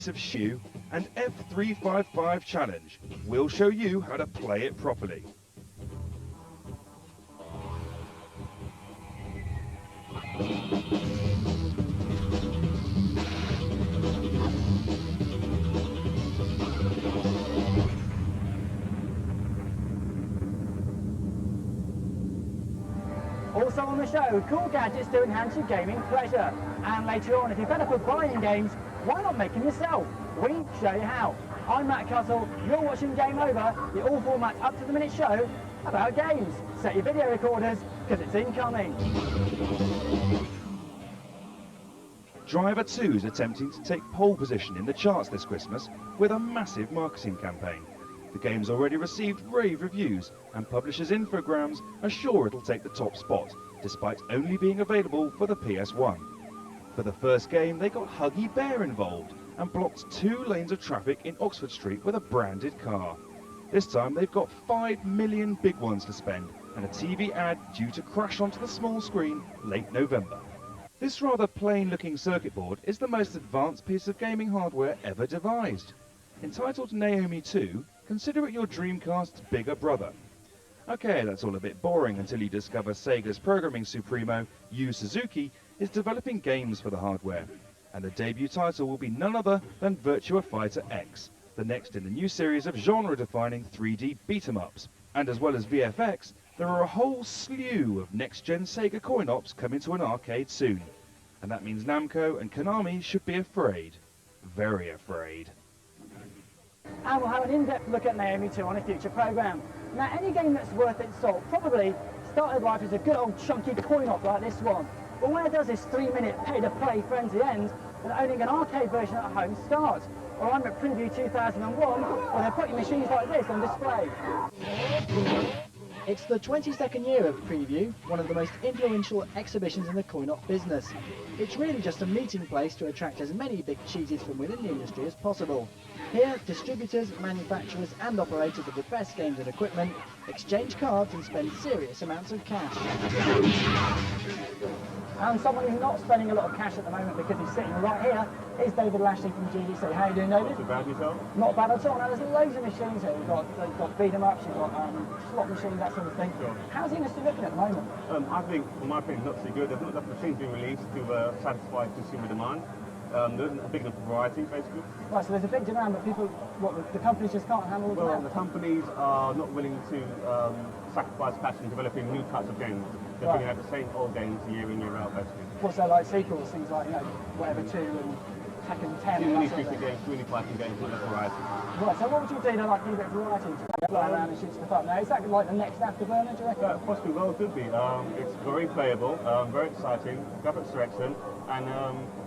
of Shenmue and F355 Challenge. We'll show you how to play it properly. Also on the show, cool gadgets to enhance your gaming pleasure. And later on, if you're fed up of buying games, why not make them yourself? We show you how. I'm Matt Cuttle, you're watching Game Over, the all-format up-to-the-minute show about games. Set your video recorders, because it's incoming. Driver 2 is attempting to take pole position in the charts this Christmas with a massive marketing campaign. The game's already received rave reviews, and publishers Infogrames are sure it'll take the top spot, despite only being available for the PS1. For the first game, they got Huggy Bear involved and blocked 2 lanes of traffic in Oxford Street with a branded car. This time they've got 5 million big ones to spend and a TV ad due to crash onto the small screen late November. This rather plain-looking circuit board is the most advanced piece of gaming hardware ever devised. Entitled Naomi 2, consider it your Dreamcast's bigger brother. Okay, that's all a bit boring until you discover Sega's programming supremo, Yu Suzuki, is developing games for the hardware. And the debut title will be none other than Virtua Fighter X, the next in the new series of genre-defining 3D beat-em-ups. And as well as VFX, there are a whole slew of next-gen Sega coin-ops coming to an arcade soon. And that means Namco and Konami should be afraid. Very afraid. And we'll have an in-depth look at Naomi 2 on a future programme. Now, any game that's worth its salt probably started life as a good old chunky coin-op like this one. But where does this 3-minute pay-to-play frenzy end when owning an arcade version at home start? Well, I'm at Preview 2001, where they're putting machines like this on display. It's the 22nd year of Preview, one of the most influential exhibitions in the coin-op business. It's really just a meeting place to attract as many big cheeses from within the industry as possible. Here, distributors, manufacturers and operators of the best games and equipment exchange cards and spend serious amounts of cash. And someone who's not spending a lot of cash at the moment because he's sitting right here is David Lashley from GDC. How are you doing, David? Not too bad, yourself? Not bad at all. Now, there's loads of machines here. You've got beat 'em ups, you've got slot machines, that sort of thing. Sure. How's the industry looking at the moment? I think, in my opinion, not so good. There's not enough machines being released to satisfy consumer demand. There isn't a big enough variety, basically. Right, so there's a big demand, but people, the companies just can't handle the Well, demand? the companies are not willing to sacrifice cash in developing new types of games. They're bringing out the same old games year in, year out, basically. What's that like sequels, things like, whatever 2 and Tekken 10 and Really that sort of shooting thing? games, really fighting games, not enough variety. Right, so what would you do to like give a bit of variety to fly around and shoot stuff up? Now, is that like the next Afterburner, do you reckon? Possibly well could be. It's very playable, very exciting, graphics are excellent, and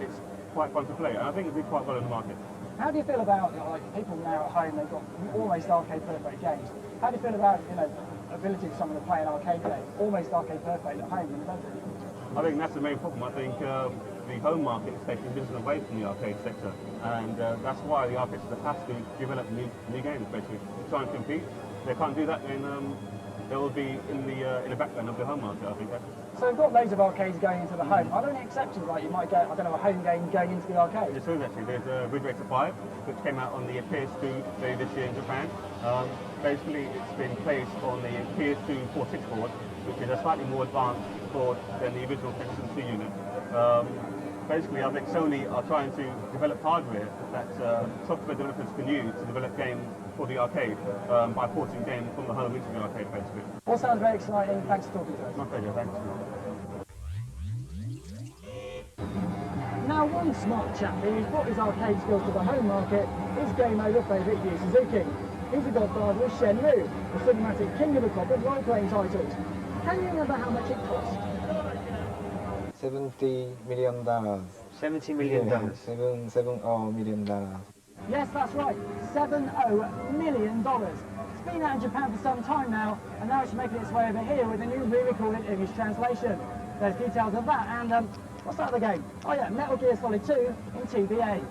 it's quite fun to play. And I think it'll do quite well in the market. How do you feel about people now at home? They've got almost arcade perfect games. How do you feel about ability for someone to play an arcade game almost arcade perfect at home? I think that's the main problem. I think the home market is taking business away from the arcade sector, and that's why the arcade sector has to develop new games, basically, to try and compete. If they can't do that, then they will be in the background of the home market, I think. So we've got loads of arcades going into the home. Are there any exceptions? Like you might get, I don't know, a home game going into the arcade? Yes, there is actually. There's Ridge Racer 5, which came out on the PS2 this year in Japan. Basically, it's been placed on the PS2 46 board, which is a slightly more advanced board than the original PlayStation 2 unit. Basically, I think Sony are trying to develop hardware that software developers can use to develop games for the arcade by porting games from the home into the arcade, basically. All sounds very exciting. Thanks for talking to us. My pleasure, thanks. Now, one smart chap who's brought his arcade skills to the home market is Game Over favourite Yu Suzuki. He's the godfather of Shenmue, the cinematic king of the crop of role-playing titles. Can you remember how much it cost? $70 million. $70 million. Yeah, $7 million. Yes, that's right, $70 million. It's been out in Japan for some time now, and now it's making its way over here with a new re-recorded English translation. There's details of that, and what's that other game? Oh yeah, Metal Gear Solid 2 in TBA.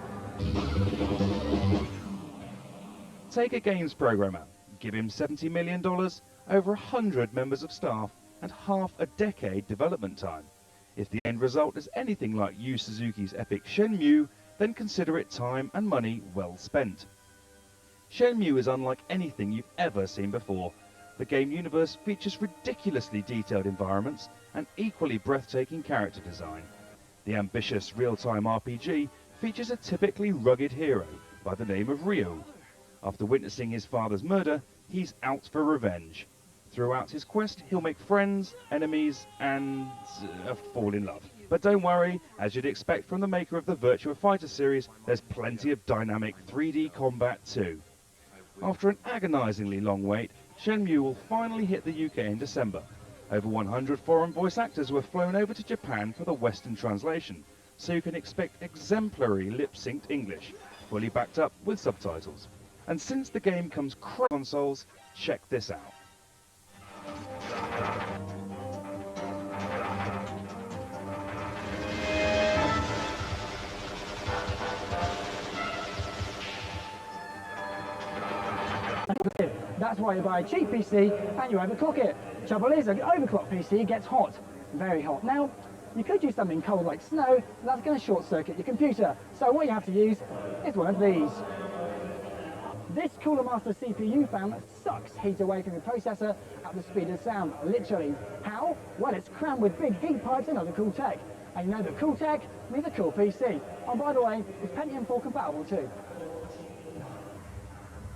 Take a games programmer, give him $70 million, over 100 members of staff, and half a decade development time. If the end result is anything like Yu Suzuki's epic Shenmue, then consider it time and money well spent. Shenmue is unlike anything you've ever seen before. The game universe features ridiculously detailed environments and equally breathtaking character design. The ambitious real-time RPG features a typically rugged hero by the name of Ryo. After witnessing his father's murder, he's out for revenge. Throughout his quest, he'll make friends, enemies, and fall in love. But don't worry, as you'd expect from the maker of the Virtua Fighter series, there's plenty of dynamic 3D combat too. After an agonisingly long wait, Shenmue will finally hit the UK in December. Over 100 foreign voice actors were flown over to Japan for the Western translation, so you can expect exemplary lip-synced English, fully backed up with subtitles. And since the game comes cross-consoles, check this out. That's why you buy a cheap PC and you overclock it. Trouble is, an overclocked PC gets hot, very hot. Now, you could use something cold like snow, but that's going to short circuit your computer. So what you have to use is one of these. This Cooler Master CPU fan sucks heat away from your processor at the speed of sound, literally. How? Well, it's crammed with big heat pipes and other cool tech. And you know that cool tech means a cool PC. And by the way, it's Pentium 4 compatible too.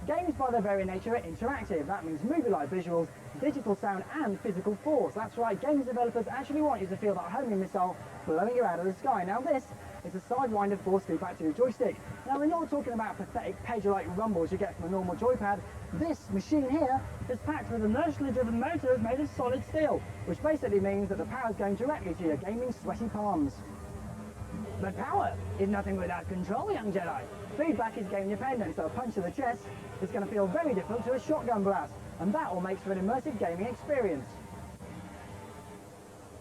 Games by their very nature are interactive. That means movie-like visuals, digital sound and physical force. That's right, games developers actually want you to feel that homing missile blowing you out of the sky. Now this is a sidewinded force feedback to your joystick. Now we're not talking about pathetic pager-like rumbles you get from a normal joypad. This machine here is packed with inertially driven motors made of solid steel, which basically means that the power is going directly to your gaming sweaty palms. But power is nothing without control, young Jedi. Feedback is game dependent, so a punch to the chest is going to feel very different to a shotgun blast, and that all makes for an immersive gaming experience.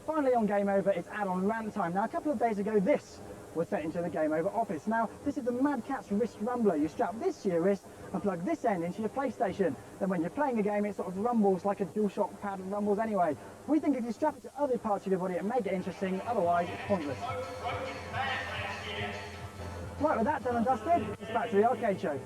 Finally on Game Over, it's add-on rant time. Now a couple of days ago this was sent into the Game Over office. Now this is the Mad Catz wrist rumbler. You strap this to your wrist and plug this end into your PlayStation. Then when you're playing a game it sort of rumbles like a DualShock pad rumbles anyway. We think if you strap it to other parts of your body it may get interesting, otherwise it's pointless. Right, with that done and dusted, it's back to the arcade show.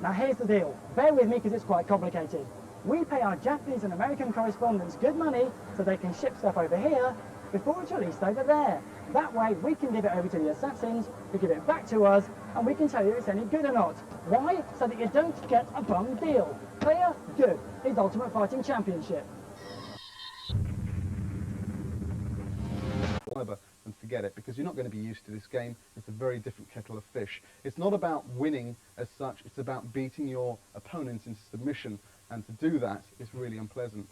Now here's the deal. Bear with me because it's quite complicated. We pay our Japanese and American correspondents good money so they can ship stuff over here before it's released over there. That way we can give it over to the assassins, who give it back to us, and we can tell you if it's any good or not. Why? So that you don't get a bum deal. Clear? Good. It's Ultimate Fighting Championship. And forget it, because you're not going to be used to this game. It's a very different kettle of fish. It's not about winning as such, it's about beating your opponents into submission, and to do that is really unpleasant.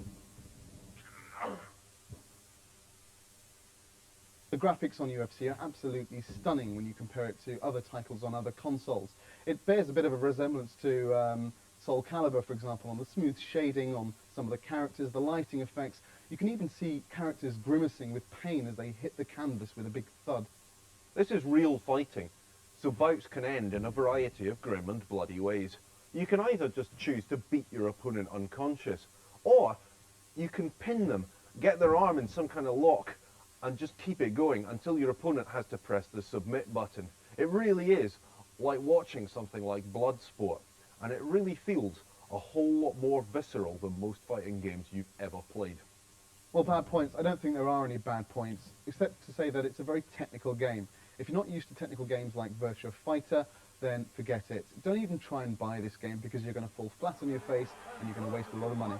The graphics on UFC are absolutely stunning when you compare it to other titles on other consoles. It bears a bit of a resemblance to Soul Calibur, for example, on the smooth shading on some of the characters, the lighting effects. You can even see characters grimacing with pain as they hit the canvas with a big thud. This is real fighting, so bouts can end in a variety of grim and bloody ways. You can either just choose to beat your opponent unconscious, or you can pin them, get their arm in some kind of lock, and just keep it going until your opponent has to press the submit button. It really is like watching something like Bloodsport, and it really feels a whole lot more visceral than most fighting games you've ever played. Well, bad points. I don't think there are any bad points, except to say that it's a very technical game. If you're not used to technical games like Virtua Fighter, then forget it. Don't even try and buy this game because you're going to fall flat on your face and you're going to waste a lot of money.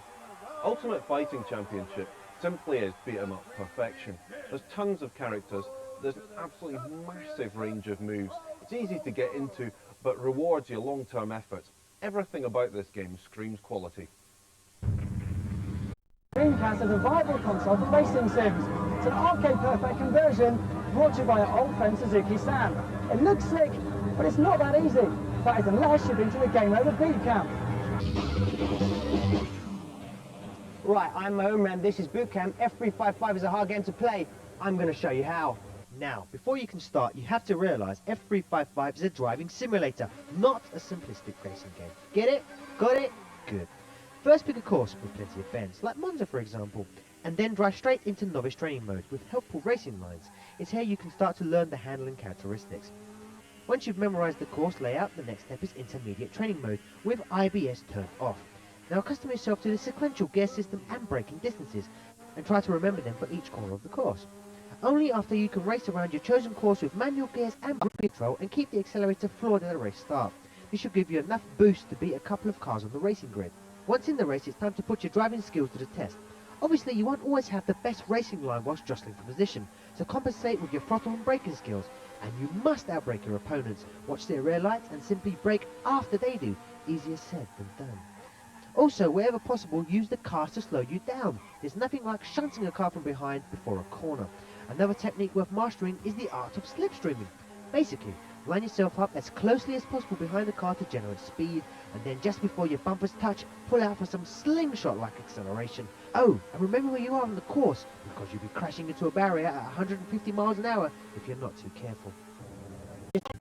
Ultimate Fighting Championship simply is beat-em-up perfection. There's tons of characters, there's an absolutely massive range of moves. It's easy to get into, but rewards your long-term efforts. Everything about this game screams quality. Dreamcast is a viable console for racing sims. It's an arcade-perfect conversion brought to you by our old friend Suzuki-san. It looks slick, but it's not that easy. That is unless you've been to a Game Over boot camp. Right, I'm Mohamed and this is Boot Camp. F355 is a hard game to play. I'm going to show you how. Now, before you can start, you have to realise F355 is a driving simulator, not a simplistic racing game. Get it? Got it? Good. First pick a course with plenty of bends, like Monza for example. and then drive straight into novice training mode with helpful racing lines. It's here you can start to learn the handling characteristics. Once you've memorized the course layout, the next step is intermediate training mode with IBS turned off. Now accustom yourself to the sequential gear system and braking distances, and try to remember them for each corner of the course. Only after you can race around your chosen course with manual gears and brake control and keep the accelerator floored at the race start. This should give you enough boost to beat a couple of cars on the racing grid. Once in the race, it's time to put your driving skills to the test. Obviously, you won't always have the best racing line whilst jostling for position, so compensate with your throttle and braking skills. And you must outbrake your opponents. Watch their rear lights and simply brake after they do. Easier said than done. Also, wherever possible, use the cars to slow you down. There's nothing like shunting a car from behind before a corner. Another technique worth mastering is the art of slipstreaming. Basically, line yourself up as closely as possible behind the car to generate speed, and then just before your bumpers touch, pull out for some slingshot-like acceleration. Oh, and remember where you are on the course, because you'll be crashing into a barrier at 150 miles an hour if you're not too careful.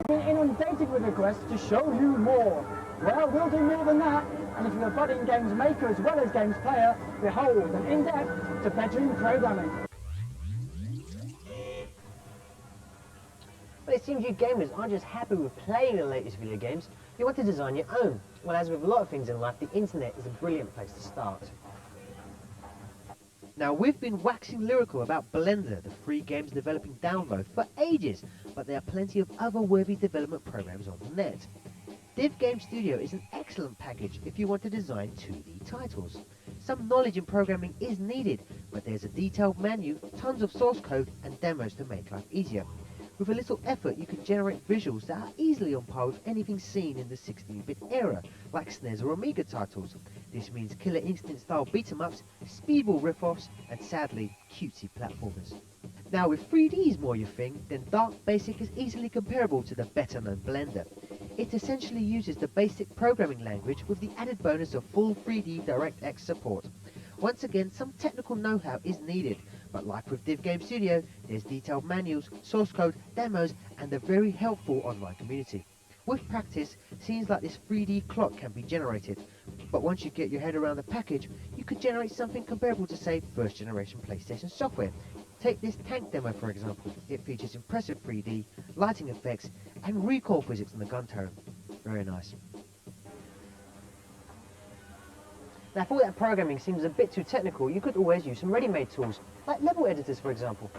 Being inundated with requests to show you more. Well, we'll do more than that, and if you're a budding games maker as well as games player, behold an in-depth to bedroom programming. But it seems you gamers aren't just happy with playing the latest video games, you want to design your own. Well, as with a lot of things in life, the internet is a brilliant place to start. Now, we've been waxing lyrical about Blender, the free games developing download, for ages, but there are plenty of other worthy development programs on the net. Div Game Studio is an excellent package if you want to design 2D titles. Some knowledge in programming is needed, but there's a detailed menu, tons of source code, and demos to make life easier. With a little effort, you can generate visuals that are easily on par with anything seen in the 16-bit era, like SNES or Amiga titles. This means Killer Instinct-style beat-em-ups, speedball rip-offs, and sadly, cutesy platformers. Now, if 3D is more your thing, then Dark Basic is easily comparable to the better-known Blender. It essentially uses the basic programming language with the added bonus of full 3D DirectX support. Once again, some technical know-how is needed, but like with Div Game Studio, there's detailed manuals, source code, demos, and a very helpful online community. With practice, scenes like this 3D clock can be generated, but once you get your head around the package, you could generate something comparable to, say, first-generation PlayStation software. Take this tank demo for example. It features impressive 3D, lighting effects, and recoil physics on the gun turret. Very nice. Now, if all that programming seems a bit too technical, you could always use some ready-made tools, like level editors for example.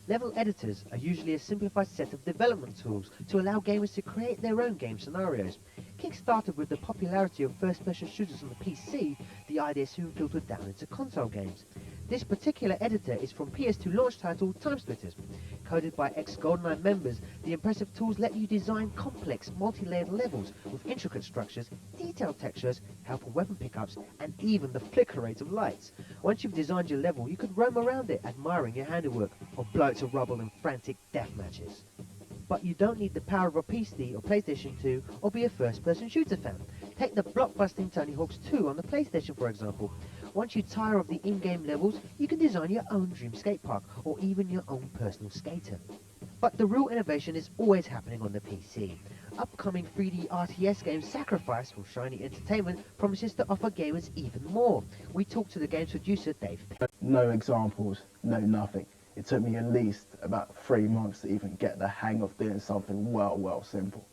Level editors are usually a simplified set of development tools to allow gamers to create their own game scenarios. Kickstarted with the popularity of first-person shooters on the PC, the idea soon filtered down into console games. This particular editor is from PS2 launch title Timesplitters. Coded by ex-GoldenEye members, the impressive tools let you design complex, multi-layered levels with intricate structures, detailed textures, helpful weapon pickups, and even the flicker rate of lights. Once you've designed your level, you could roam around it, admiring your handiwork, or blow it to rubble in frantic death matches. But you don't need the power of a PC or PlayStation 2 or be a first-person shooter fan. Take the blockbusting Tony Hawk's 2 on the PlayStation for example. Once you tire of the in-game levels, you can design your own dream skate park or even your own personal skater. But the real innovation is always happening on the PC. Upcoming 3D RTS game Sacrifice from Shiny Entertainment promises to offer gamers even more. We talked to the game's producer Dave. No examples, no nothing. It took me at least about 3 months to even get the hang of doing something well simple.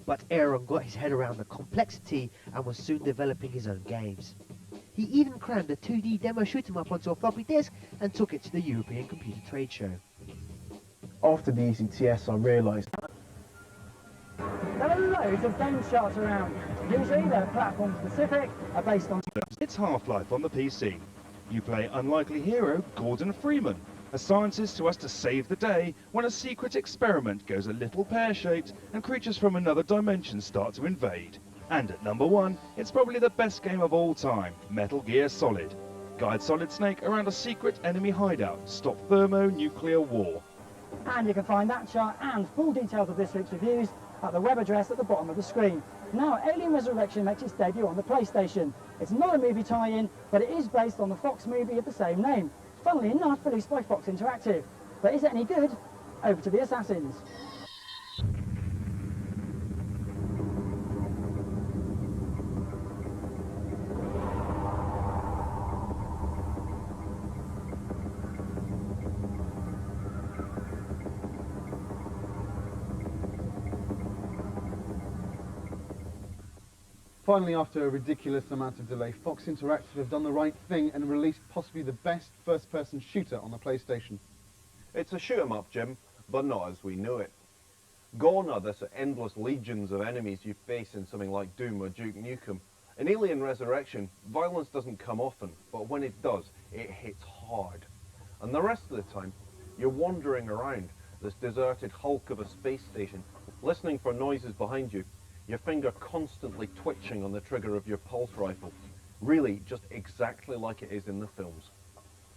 But Aaron got his head around the complexity and was soon developing his own games. He even crammed a 2D demo shoot-em-up onto a floppy disk and took it to the European Computer Trade Show. After the ECTS I realised There are loads of game charts around. Usually they're platform specific, are based on... It's Half-Life on the PC. You play unlikely hero Gordon Freeman, a scientist who has to save the day when a secret experiment goes a little pear-shaped and creatures from another dimension start to invade. And at number 1, it's probably the best game of all time, Metal Gear Solid. Guide Solid Snake around a secret enemy hideout to stop thermonuclear war. And you can find that chart and full details of this week's reviews at the web address at the bottom of the screen. Now, Alien Resurrection makes its debut on the PlayStation. It's not a movie tie-in, but it is based on the Fox movie of the same name. Funnily enough, released by Fox Interactive. But is it any good? Over to the Assassins. Finally, after a ridiculous amount of delay, Fox Interactive have done the right thing and released possibly the best first-person shooter on the PlayStation. It's a shoot 'em up, Jim, but not as we know it. Gone are the endless legions of enemies you face in something like Doom or Duke Nukem. In Alien Resurrection, violence doesn't come often, but when it does, it hits hard. And the rest of the time, you're wandering around this deserted hulk of a space station, listening for noises behind you, your finger constantly twitching on the trigger of your pulse rifle. Really, just exactly like it is in the films.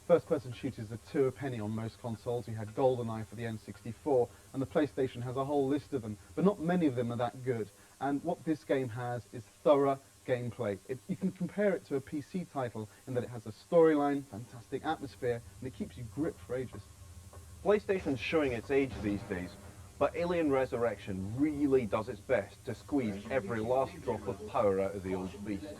First-person shooters are two a penny on most consoles. You had GoldenEye for the N64, and the PlayStation has a whole list of them, but not many of them are that good. And what this game has is thorough gameplay. You can compare it to a PC title in that it has a storyline, fantastic atmosphere, and it keeps you gripped for ages. PlayStation's showing its age these days, but Alien Resurrection really does its best to squeeze every last drop of power out of the old beast.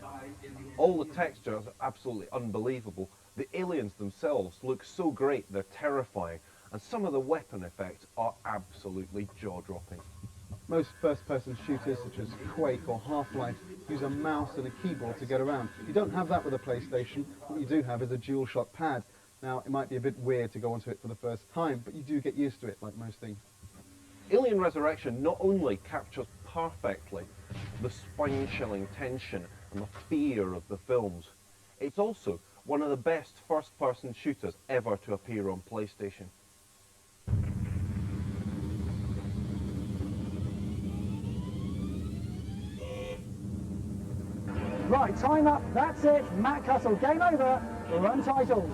All the textures are absolutely unbelievable. The aliens themselves look so great they're terrifying, and some of the weapon effects are absolutely jaw-dropping. Most first-person shooters, such as Quake or Half-Life, use a mouse and a keyboard to get around. You don't have that with a PlayStation. What you do have is a DualShock pad. Now, it might be a bit weird to go onto it for the first time, but you do get used to it, like most things. Alien Resurrection not only captures perfectly the spine-chilling tension and the fear of the films, it's also one of the best first-person shooters ever to appear on PlayStation. Right, time up. That's it. Matt Cuttle, game over. Run titles.